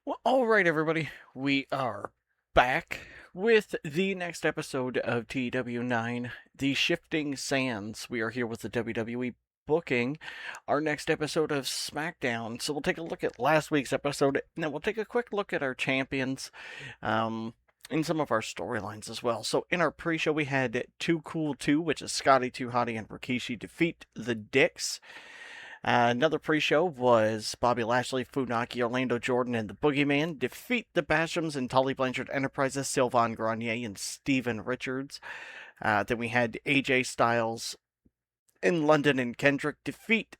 Well, all right, everybody, we are back with the next episode of TEW9, The Shifting Sands. We are here with the WWE booking our next episode of Smackdown. So we'll take a look at last week's episode, and then we'll take a quick look at our champions, in some of our storylines as well. So in our pre-show, we had Too Cool 2, which is Scotty, Too Hottie, and Rikishi defeat the Dicks. Another pre-show was Bobby Lashley, Funaki, Orlando Jordan, and the Boogeyman defeat the Bashrams and Tully Blanchard Enterprises, Sylvain Grenier, and Steven Richards. Then we had AJ Styles in London and Kendrick defeat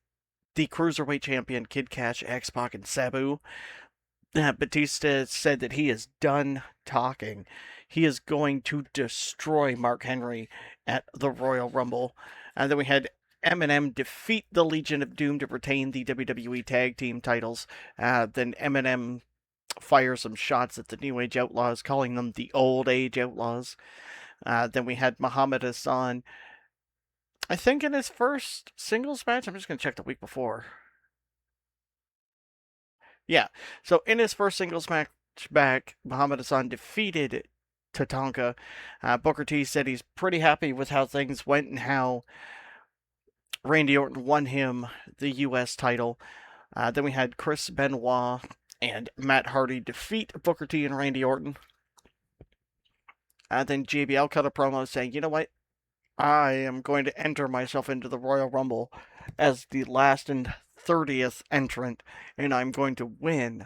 the Cruiserweight Champion Kid Cash, X-Pac, and Sabu. Batista said that he is done talking. He is going to destroy Mark Henry at the Royal Rumble. And then we had Eminem defeat the Legion of Doom to retain the WWE Tag Team titles. Then Eminem fires some shots at the New Age Outlaws, calling them the Old Age Outlaws. Then we had Muhammad Hassan, I think in his first singles match. I'm just going to check the week before. Yeah, so in his first singles match back, Muhammad Hassan defeated Tatanka. Booker T said he's pretty happy with how things went and how Randy Orton won him the U.S. title. Then we had Chris Benoit and Matt Hardy defeat Booker T and Randy Orton. Then JBL cut a promo saying, you know what? I am going to enter myself into the Royal Rumble as the last and 30th entrant, and I'm going to win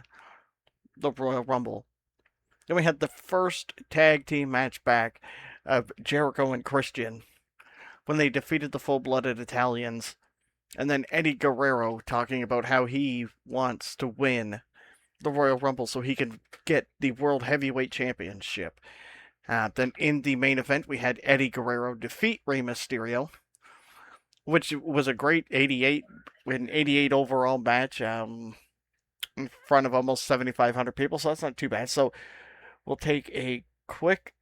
the Royal Rumble. Then we had the first tag team match back of Jericho and Christian when they defeated the full-blooded Italians. And then Eddie Guerrero talking about how he wants to win the Royal Rumble so he can get the World Heavyweight Championship. Then in the main event, we had Eddie Guerrero defeat Rey Mysterio, which was a great 88 overall match in front of almost 7,500 people, so that's not too bad. So we'll take a quick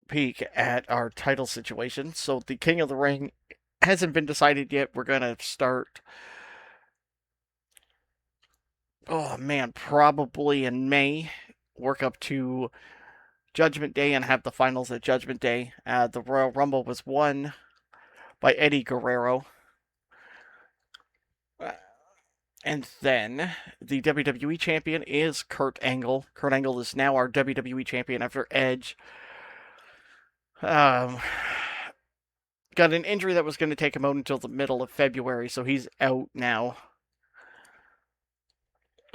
peek at our title situation. So the King of the Ring hasn't been decided yet. We're going to start, oh man, probably in May, work up to Judgment Day and have the finals at Judgment Day. The Royal Rumble was won by Eddie Guerrero. And then the WWE champion is Kurt Angle. Kurt Angle is now our WWE champion after Edge got an injury that was going to take him out until the middle of February, so he's out now.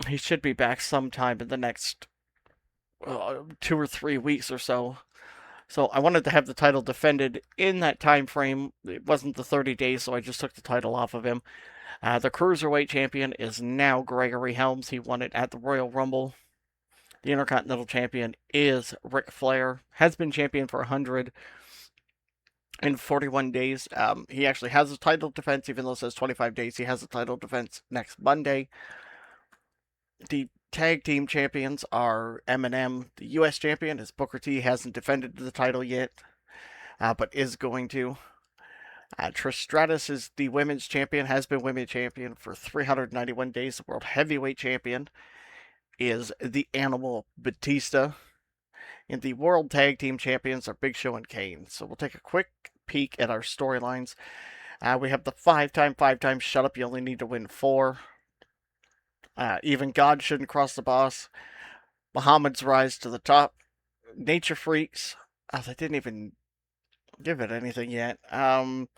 He should be back sometime in the next 2 or 3 weeks or so. So I wanted to have the title defended in that time frame. It wasn't the 30 days, so I just took the title off of him. The Cruiserweight champion is now Gregory Helms. He won it at the Royal Rumble. The Intercontinental champion is Ric Flair. Has been champion for 141 days. He actually has a title defense, even though it says 25 days. He has a title defense next Monday. The tag team champions are Eminem. The U.S. champion is Booker T. Hasn't defended the title yet, but is going to. Trish Stratus is the women's champion, has been women's champion for 391 days. The world heavyweight champion is the Animal Batista. And the world tag team champions are Big Show and Kane. So we'll take a quick peek at our storylines. We have the five-time shut up, you only need to win 4. Even God shouldn't cross the boss. Muhammad's rise to the top. Nature Freaks. They didn't even give it anything yet. The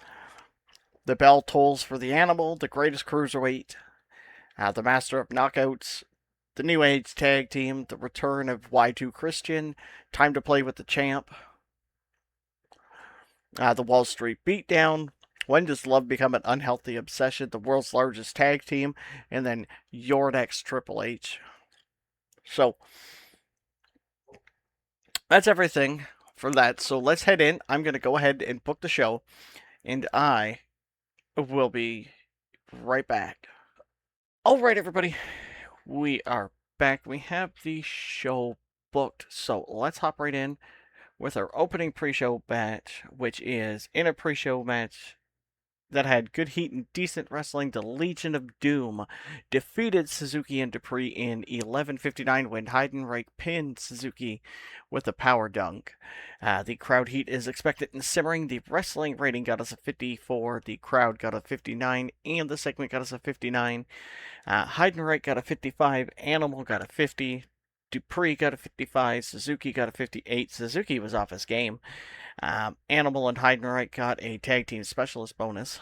bell tolls for the Animal, the greatest cruiserweight, the Master of Knockouts, the New Age Tag Team, the return of Y2 Christian, Time to Play with the Champ, the Wall Street Beatdown, When Does Love Become an Unhealthy Obsession, the world's largest tag team, and then Your Next Triple H. So, that's everything for that. So let's head in. I'm going to go ahead and book the show, and I will be right back. All right, everybody. We are back. We have the show booked. So let's hop right in with our opening pre-show match, which is in a pre-show match that had good heat and decent wrestling, the Legion of Doom defeated Suzuki and Dupree in 11:59 when Heidenreich pinned Suzuki with a power dunk. The crowd heat is expected and simmering. The wrestling rating got us a 54, the crowd got a 59, and the segment got us a 59. Heidenreich got a 55, Animal got a 50, Dupree got a 55, Suzuki got a 58. Suzuki was off his game. Animal and Heidenreich got a tag team specialist bonus.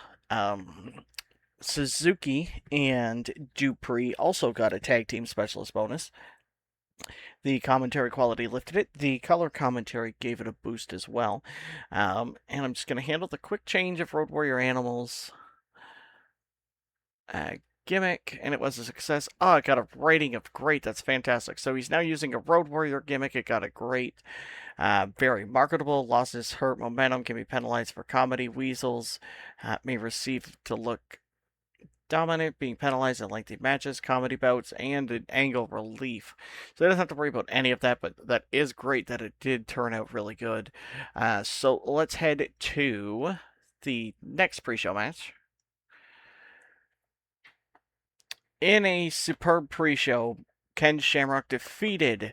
Suzuki and Dupree also got a tag team specialist bonus. The commentary quality lifted it. The color commentary gave it a boost as well. And I'm just going to handle the quick change of Road Warrior Animals gimmick, and it was a success. Oh, it got a rating of great. That's fantastic. So he's now using a Road Warrior gimmick. It got a great. Very marketable. Losses hurt momentum. Can be penalized for comedy. Weasels may receive to look dominant, being penalized in lengthy matches, comedy bouts, and an angle relief. So he doesn't have to worry about any of that, but that is great that it did turn out really good. So let's head to the next pre-show match. In a superb pre-show, Ken Shamrock defeated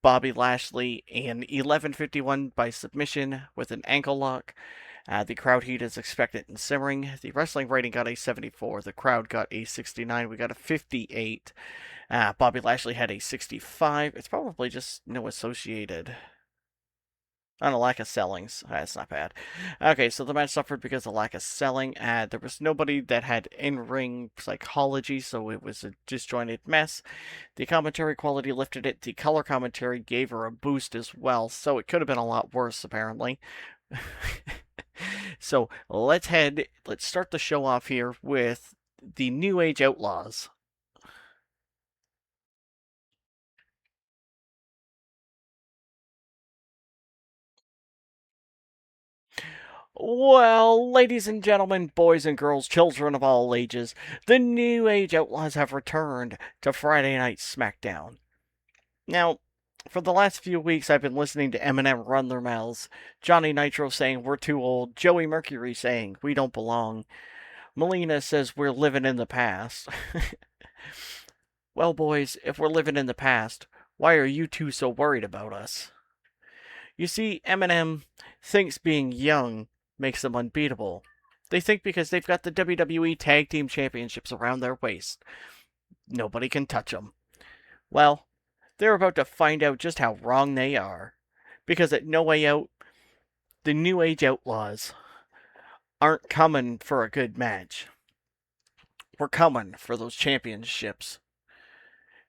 Bobby Lashley in 11:51 by submission with an ankle lock. The crowd heat is expected and simmering. The wrestling rating got a 74. The crowd got a 69. We got a 58. Bobby Lashley had a 65. It's probably just no associated. On a lack of sellings. That's not bad. Okay, so the match suffered because of lack of selling. There was nobody that had in-ring psychology, so it was a disjointed mess. The commentary quality lifted it. The color commentary gave her a boost as well, so it could have been a lot worse, apparently. So let's start the show off here with the New Age Outlaws. Well, ladies and gentlemen, boys and girls, children of all ages, the New Age Outlaws have returned to Friday Night Smackdown. Now, for the last few weeks, I've been listening to Eminem run their mouths. Johnny Nitro saying we're too old. Joey Mercury saying we don't belong. Melina says we're living in the past. Well, boys, if we're living in the past, why are you two so worried about us? You see, Eminem thinks being young makes them unbeatable. They think because they've got the WWE Tag Team Championships around their waist, nobody can touch them. Well, they're about to find out just how wrong they are. Because at No Way Out, the New Age Outlaws aren't coming for a good match. We're coming for those championships.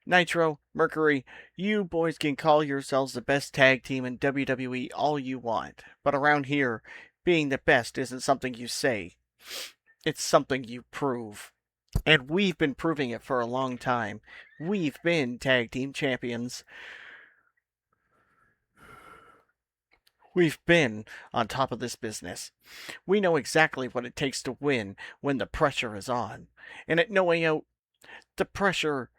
Nitro, Mercury, you boys can call yourselves the best tag team in WWE all you want, but around here, being the best isn't something you say. It's something you prove. And we've been proving it for a long time. We've been tag team champions. We've been on top of this business. We know exactly what it takes to win when the pressure is on. And at No Way Out, the pressure's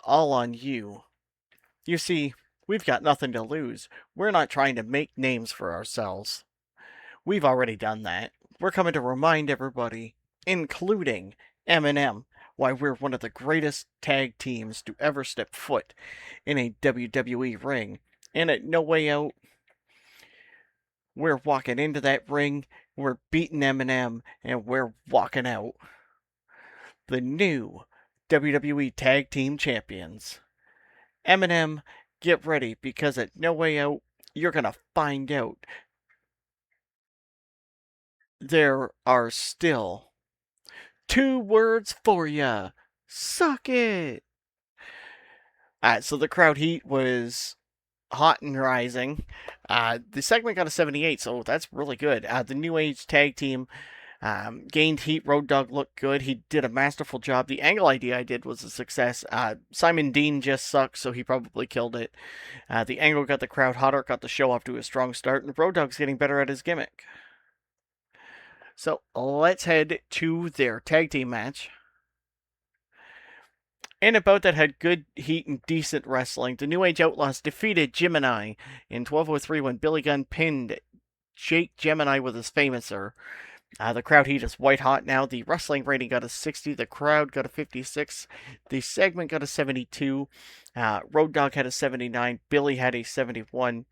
all on you. You see, we've got nothing to lose. We're not trying to make names for ourselves. We've already done that. We're coming to remind everybody, including Eminem, why we're one of the greatest tag teams to ever step foot in a WWE ring. And at No Way Out, we're walking into that ring, we're beating Eminem, and we're walking out. The new WWE Tag Team Champions. Eminem, get ready, because at No Way Out, you're going to find out there are still 2 words for ya. Suck it. So the crowd heat was hot and rising. The segment got a 78, so that's really good. The New Age tag team gained heat. Road Dogg looked good. He did a masterful job. The angle idea I did was a success. Simon Dean just sucked, so he probably killed it. The angle got the crowd hotter, got the show off to a strong start, and Road Dogg's getting better at his gimmick. So let's head to their tag team match. In a bout that had good heat and decent wrestling, the New Age Outlaws defeated Gemini in 12:03 when Billy Gunn pinned Jake Gemini with his famouser. The crowd heat is white hot now. The wrestling rating got a 60. The crowd got a 56. The segment got a 72. Road Dogg had a 79. Billy had a 71.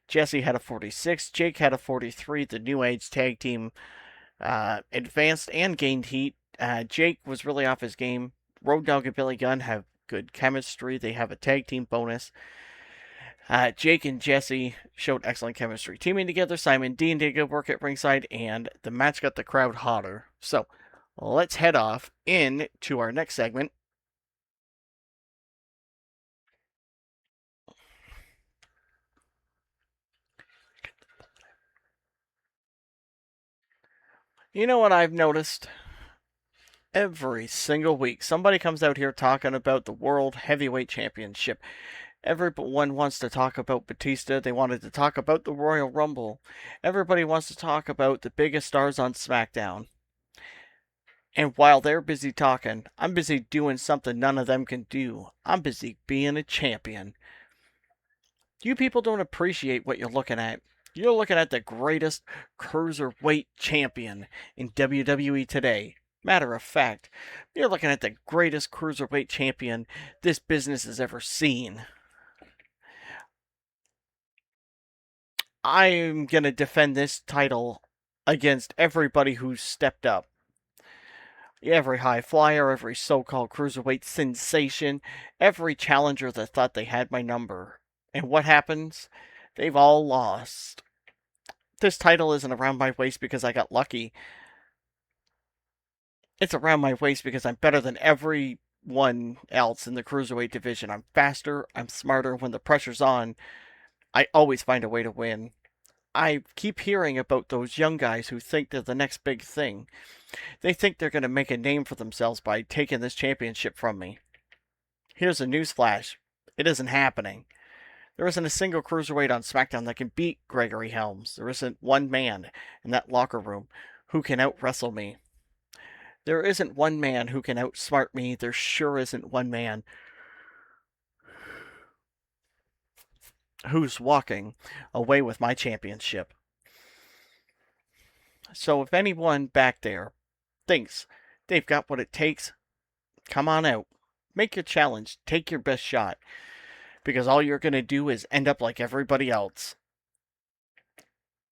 Jesse had a 46. Jake had a 43. The New Age tag team advanced and gained heat. Jake was really off his game. Road Dogg and Billy Gunn have good chemistry. They have a tag team bonus. Jake and Jesse showed excellent chemistry. Teaming together, Simon Dean did good work at ringside, and the match got the crowd hotter. So, let's head off into our next segment. You know what I've noticed? Every single week, somebody comes out here talking about the World Heavyweight Championship. Everyone wants to talk about Batista. They wanted to talk about the Royal Rumble. Everybody wants to talk about the biggest stars on Smackdown. And while they're busy talking, I'm busy doing something none of them can do. I'm busy being a champion. You people don't appreciate what you're looking at. You're looking at the greatest cruiserweight champion in WWE today. Matter of fact, you're looking at the greatest cruiserweight champion this business has ever seen. I'm going to defend this title against everybody who's stepped up. Every high flyer, every so-called cruiserweight sensation, every challenger that thought they had my number. And what happens? They've all lost. This title isn't around my waist because I got lucky. It's around my waist because I'm better than everyone else in the cruiserweight division. I'm faster, I'm smarter. When the pressure's on, I always find a way to win. I keep hearing about those young guys who think they're the next big thing. They think they're going to make a name for themselves by taking this championship from me. Here's a newsflash. It isn't happening. There isn't a single cruiserweight on SmackDown that can beat Gregory Helms. There isn't one man in that locker room who can out-wrestle me. There isn't one man who can outsmart me. There sure isn't one man who's walking away with my championship. So if anyone back there thinks they've got what it takes, come on out. Make your challenge. Take your best shot. Because all you're going to do is end up like everybody else.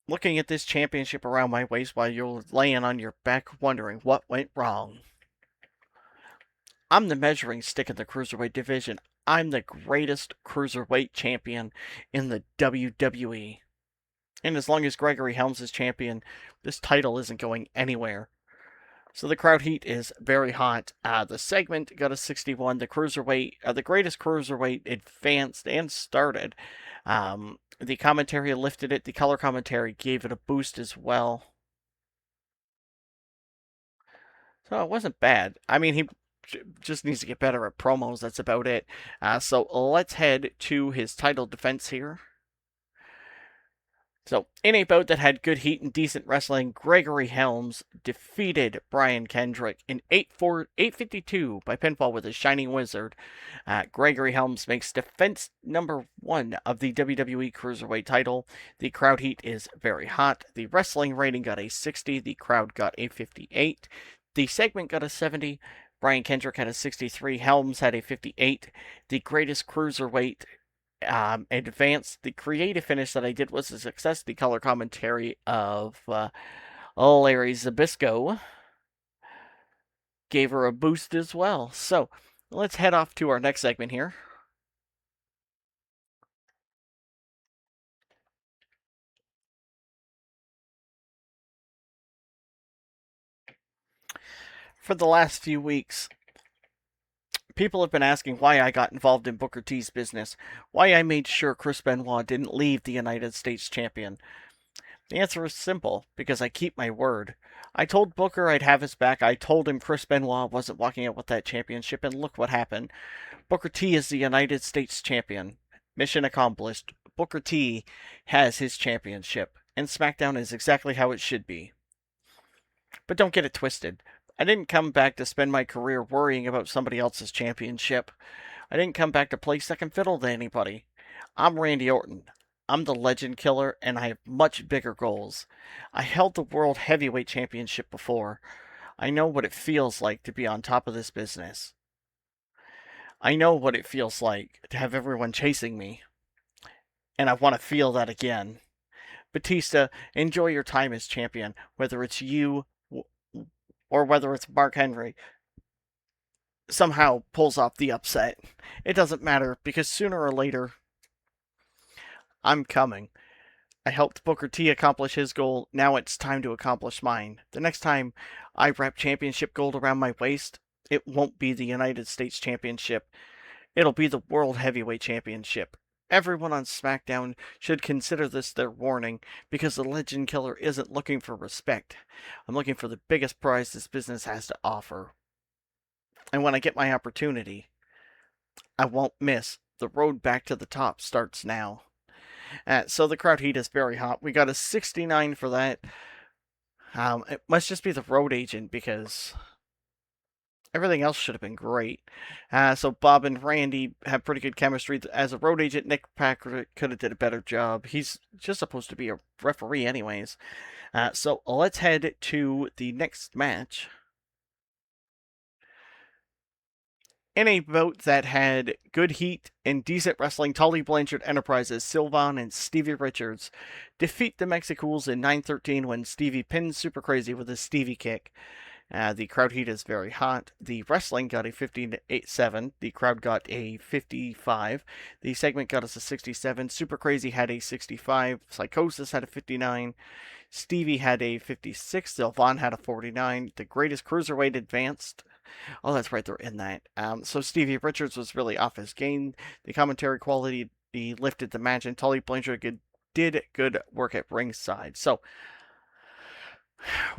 Looking at this championship around my waist while you're laying on your back wondering what went wrong. I'm the measuring stick in the cruiserweight division. I'm the greatest cruiserweight champion in the WWE. And as long as Gregory Helms is champion, this title isn't going anywhere. So the crowd heat is very hot. The segment got a 61. The cruiserweight, the greatest cruiserweight, advanced and started. The commentary lifted it. The color commentary gave it a boost as well. So it wasn't bad. I mean, he just needs to get better at promos. That's about it. So let's head to his title defense here. So, in a bout that had good heat and decent wrestling, Gregory Helms defeated Brian Kendrick in 852 by pinfall with his Shining Wizard. Gregory Helms makes defense number 1 of the WWE Cruiserweight title. The crowd heat is very hot. The wrestling rating got a 60. The crowd got a 58. The segment got a 70. Brian Kendrick had a 63. Helms had a 58. The greatest cruiserweight advanced. The creative finish that I did was a success. The color commentary of Larry Zbyszko gave her a boost as well. So let's head off to our next segment here. For the last few weeks, people have been asking why I got involved in Booker T's business, why I made sure Chris Benoit didn't leave the United States champion. The answer is simple, because I keep my word. I told Booker I'd have his back. I told him Chris Benoit wasn't walking out with that championship, and look what happened. Booker T is the United States champion. Mission accomplished. Booker T has his championship, and SmackDown is exactly how it should be. But don't get it twisted. I didn't come back to spend my career worrying about somebody else's championship. I didn't come back to play second fiddle to anybody. I'm Randy Orton. I'm the legend killer, and I have much bigger goals. I held the World Heavyweight Championship before. I know what it feels like to be on top of this business. I know what it feels like to have everyone chasing me, and I want to feel that again. Batista, enjoy your time as champion, whether it's you or whether it's Mark Henry somehow pulls off the upset. It doesn't matter, because sooner or later, I'm coming. I helped Booker T accomplish his goal. Now it's time to accomplish mine. The next time I wrap championship gold around my waist, it won't be the United States Championship. It'll be the World Heavyweight Championship. Everyone on SmackDown should consider this their warning, because the Legend Killer isn't looking for respect. I'm looking for the biggest prize this business has to offer. And when I get my opportunity, I won't miss. The road back to the top starts now. So the crowd heat is very hot. We got a 69 for that. It must just be the road agent, because everything else should have been great. So Bob and Randy have pretty good chemistry. As a road agent, Nick Packer could have did a better job. He's just supposed to be a referee anyways. So let's head to the next match. In a bout that had good heat and decent wrestling, Tully Blanchard Enterprises, Sylvan and Stevie Richards defeat the Mexicools in 9:13 when Stevie pins Super Crazy with a Stevie kick. The crowd heat is very hot. The wrestling got a 58-7. The crowd got a 55. The segment got us a 67. Super Crazy had a 65. Psychosis had a 59. Stevie had a 56. Sylvan had a 49. The Greatest Cruiserweight advanced. Oh, that's right, they're in that. So Stevie Richards was really off his game. The commentary quality, he lifted the match, and Tully Blanchard did good work at ringside. So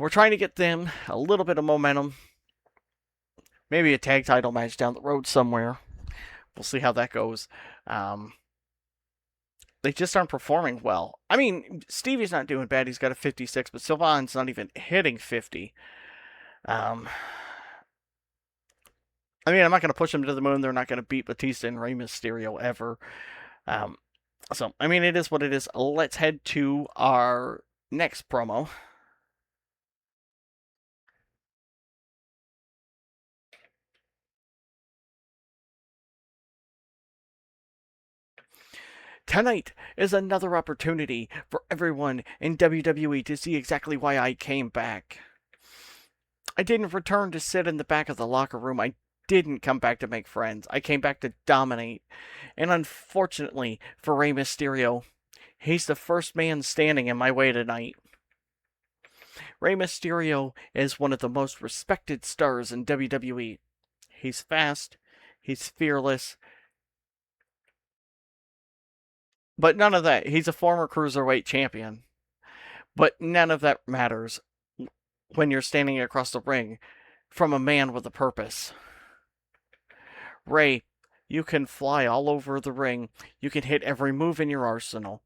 we're trying to get them a little bit of momentum. Maybe a tag title match down the road somewhere. We'll see how that goes. They just aren't performing well. I mean, Stevie's not doing bad. He's got a 56, but Sylvan's not even hitting 50. I mean, I'm not going to push them to the moon. They're not going to beat Batista and Rey Mysterio ever. So, I mean, it is what it is. Let's head to our next promo. Tonight is another opportunity for everyone in WWE to see exactly why I came back. I didn't return to sit in the back of the locker room. I didn't come back to make friends. I came back to dominate. And unfortunately for Rey Mysterio, he's the first man standing in my way tonight. Rey Mysterio is one of the most respected stars in WWE. He's fast, he's fearless, but none of that. He's a former Cruiserweight champion. But none of that matters when you're standing across the ring from a man with a purpose. Rey, you can fly all over the ring. You can hit every move in your arsenal.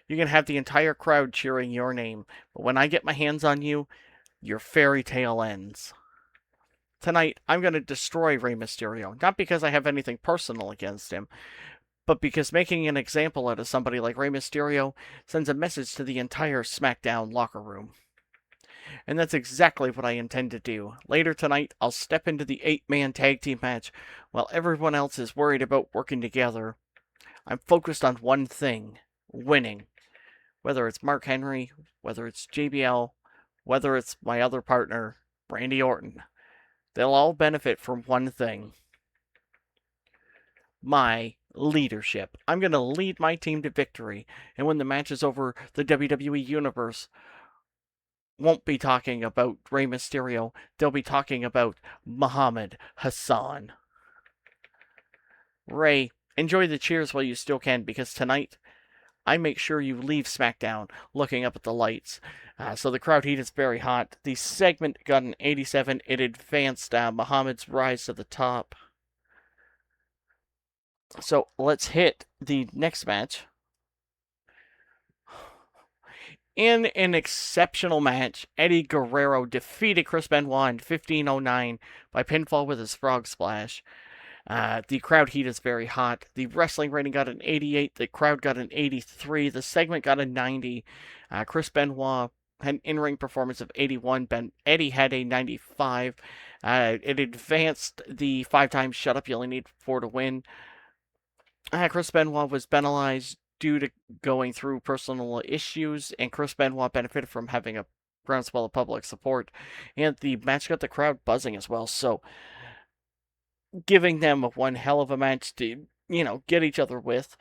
You can have the entire crowd cheering your name. But when I get my hands on you, your fairy tale ends. Tonight, I'm going to destroy Rey Mysterio. Not because I have anything personal against him, but because making an example out of somebody like Rey Mysterio sends a message to the entire SmackDown locker room. And that's exactly what I intend to do. Later tonight, I'll step into the 8-man tag team match while everyone else is worried about working together. I'm focused on one thing: winning. Whether it's Mark Henry, whether it's JBL, whether it's my other partner, Randy Orton, they'll all benefit from one thing: my leadership. I'm going to lead my team to victory, and when the match is over, the WWE Universe won't be talking about Rey Mysterio. They'll be talking about Muhammad Hassan. Rey, enjoy the cheers while you still can, because tonight, I make sure you leave SmackDown looking up at the lights. So the crowd heat is very hot. The segment got an 87. It advanced Muhammad's rise to the top. So let's hit the next match. In an exceptional match, Eddie Guerrero defeated Chris Benoit in 15:09 by pinfall with his frog splash. The crowd heat is very hot. The wrestling rating got an 88. The crowd got an 83. The segment got a 90. Chris Benoit had an in-ring performance of 81. Eddie had a 95. It advanced the 5 times shut up. You only need 4 to win. Chris Benoit was penalized due to going through personal issues, and Chris Benoit benefited from having a groundswell of public support. And the match got the crowd buzzing as well. So giving them one hell of a match to, get each other with.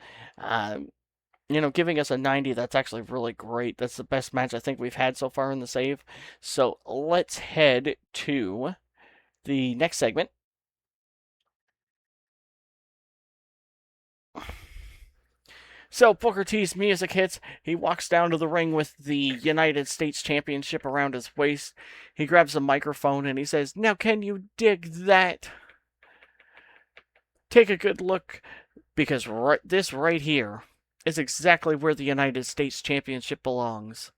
Giving us a 90, that's actually really great. That's the best match I think we've had so far in the save. So let's head to the next segment. So Booker T's music hits. He walks down to the ring with the United States Championship around his waist. He grabs a microphone and he says, "Now can you dig that? Take a good look, because this right here is exactly where the United States Championship belongs.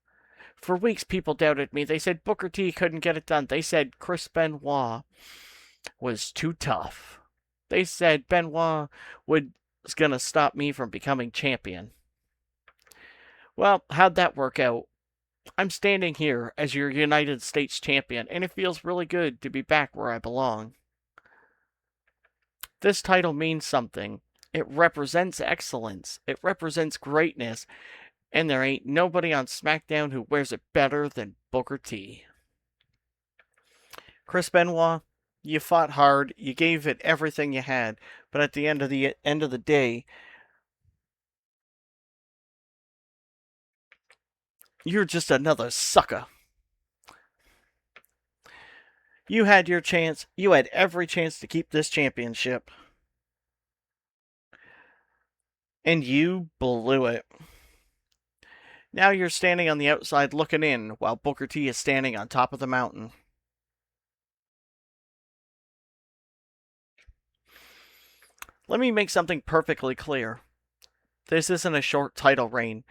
For weeks, people doubted me. They said Booker T couldn't get it done. They said Chris Benoit was too tough. They said Benoit was going to stop me from becoming champion. Well, how'd that work out? I'm standing here as your United States champion, and it feels really good to be back where I belong. This title means something. It represents excellence. It represents greatness. And there ain't nobody on Smackdown who wears it better than Booker T." Chris Benoit, you fought hard. You gave it everything you had. But at the end of the day, you're just another sucker. You had your chance. You had every chance to keep this championship. And you blew it. Now you're standing on the outside looking in while Booker T is standing on top of the mountain. Let me make something perfectly clear. This isn't a short title reign.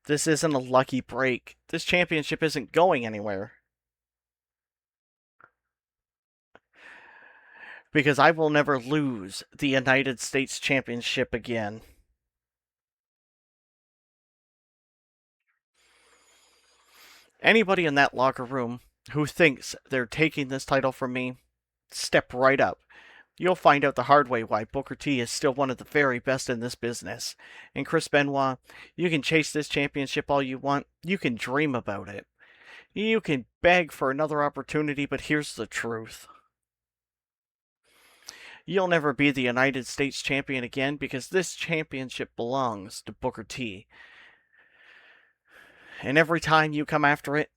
This isn't a lucky break. This championship isn't going anywhere. Because I will never lose the United States Championship again. Anybody in that locker room who thinks they're taking this title from me, step right up. You'll find out the hard way why Booker T is still one of the very best in this business. And Chris Benoit, you can chase this championship all you want. You can dream about it. You can beg for another opportunity, but here's the truth. You'll never be the United States champion again, because this championship belongs to Booker T. And every time you come after it,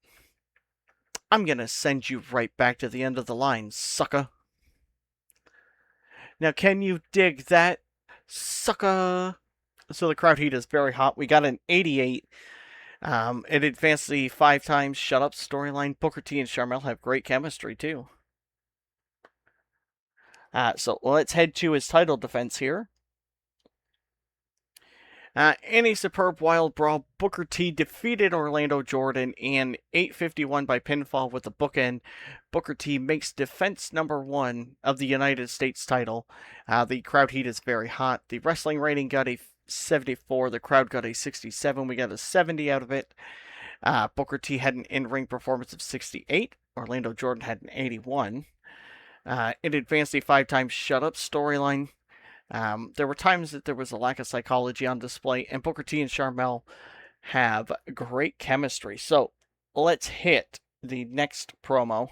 I'm gonna send you right back to the end of the line, sucker. Now, can you dig that, sucker? So the crowd heat is very hot. We got an 88. It advanced the 5 times shut up storyline. Booker T and Sharmell have great chemistry, too. So let's head to his title defense here. In a superb wild brawl, Booker T defeated Orlando Jordan in 8:51 by pinfall with a bookend. Booker T makes defense number 1 of the United States title. The crowd heat is very hot. The wrestling rating got a 74. The crowd got a 67. We got a 70 out of it. Booker T had an in-ring performance of 68. Orlando Jordan had an 81. It advanced the 5 times shut-up storyline. There were times that there was a lack of psychology on display, and Booker T and Sharmell have great chemistry. So let's hit the next promo.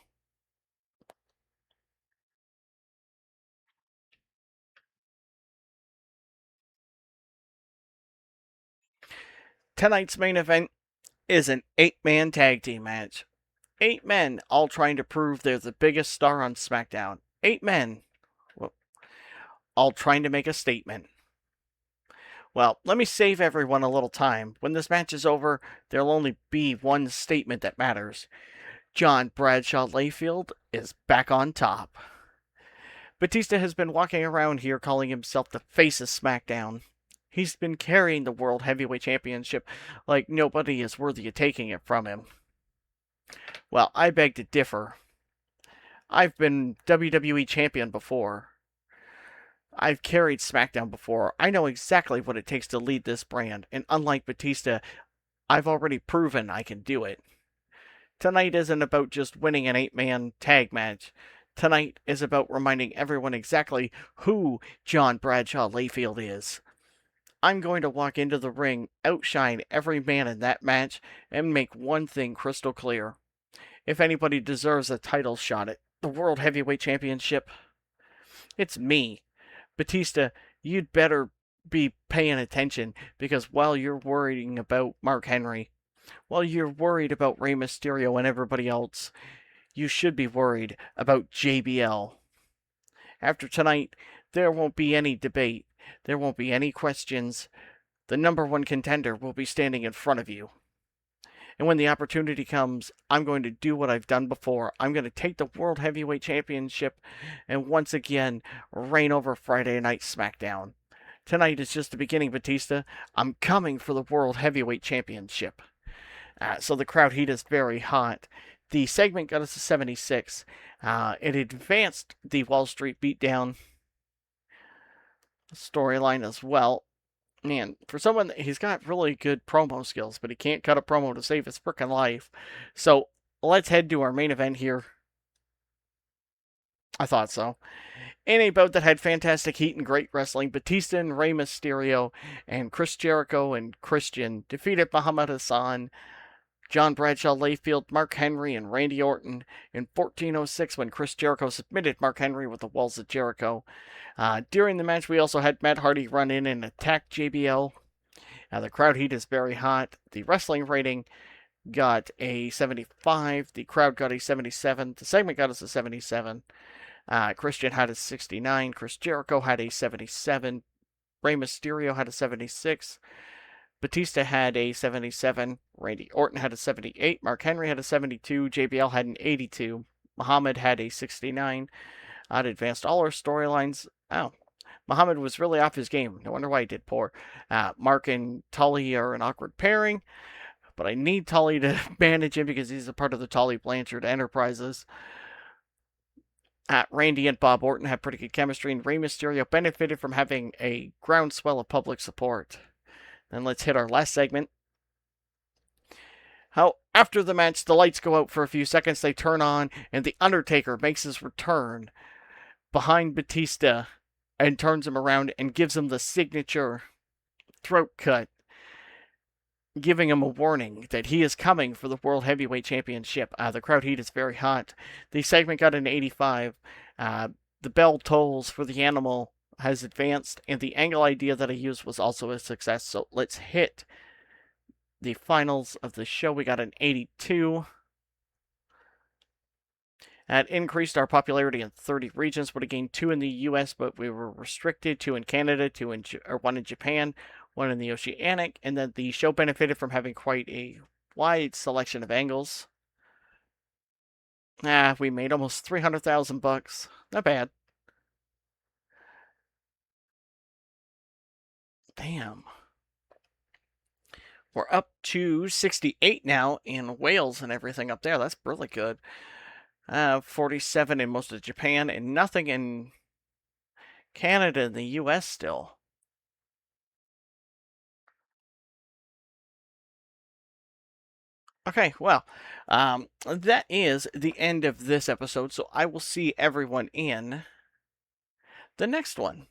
Tonight's main event is an 8-man tag team match. 8 men all trying to prove they're the biggest star on Smackdown. 8 men all trying to make a statement. Well, let me save everyone a little time. When this match is over, there'll only be one statement that matters. John Bradshaw Layfield is back on top. Batista has been walking around here calling himself the face of SmackDown. He's been carrying the World Heavyweight Championship like nobody is worthy of taking it from him. Well, I beg to differ. I've been WWE Champion before. I've carried Smackdown before. I know exactly what it takes to lead this brand, and unlike Batista, I've already proven I can do it. Tonight isn't about just winning an 8-man tag match. Tonight is about reminding everyone exactly who John Bradshaw Layfield is. I'm going to walk into the ring, outshine every man in that match, and make one thing crystal clear. If anybody deserves a title shot at the World Heavyweight Championship, it's me. Batista, you'd better be paying attention because while you're worrying about Mark Henry, while you're worried about Rey Mysterio and everybody else, you should be worried about JBL. After tonight, there won't be any debate. There won't be any questions. The number one contender will be standing in front of you. And when the opportunity comes, I'm going to do what I've done before. I'm going to take the World Heavyweight Championship and once again reign over Friday Night SmackDown. Tonight is just the beginning, Batista. I'm coming for the World Heavyweight Championship. So the crowd heat is very hot. The segment got us to 76. It advanced the Wall Street Beatdown storyline as well. Man, for someone, he's got really good promo skills, but he can't cut a promo to save his frickin' life. So let's head to our main event here. I thought so. In a bout that had fantastic heat and great wrestling, Batista and Rey Mysterio and Chris Jericho and Christian defeated Muhammad Hassan, John Bradshaw Layfield, Mark Henry, and Randy Orton in 1406 when Chris Jericho submitted Mark Henry with the Walls of Jericho. During the match, we also had Matt Hardy run in and attack JBL. The crowd heat is very hot. The wrestling rating got a 75. The crowd got a 77. The segment got us a 77. Christian had a 69. Chris Jericho had a 77. Rey Mysterio had a 76. Batista had a 77. Randy Orton had a 78. Mark Henry had a 72. JBL had an 82. Muhammad had a 69. I'd advanced all our storylines. Oh, Muhammad was really off his game. No wonder why he did poor. Mark and Tully are an awkward pairing, but I need Tully to manage him because he's a part of the Tully Blanchard Enterprises. Randy and Bob Orton have pretty good chemistry, and Rey Mysterio benefited from having a groundswell of public support. Then let's hit our last segment. How after the match, the lights go out for a few seconds, they turn on, and the Undertaker makes his return behind Batista and turns him around and gives him the signature throat cut, giving him a warning that he is coming for the World Heavyweight Championship. The crowd heat is very hot. The segment got an 85. The bell tolls for the animal has advanced, and the angle idea that I used was also a success. So let's hit the finals of the show. We got an 82. That increased our popularity in 30 regions. Would have gained 2 in the U.S., but we were restricted, 2 in Canada, 1 in Japan, 1 in the Oceanic, and then the show benefited from having quite a wide selection of angles. We made almost $300,000. Not bad. Damn. We're up to 68 now in Wales and everything up there. That's really good. 47 in most of Japan and nothing in Canada and the US still. Okay, well, that is the end of this episode, so I will see everyone in the next one.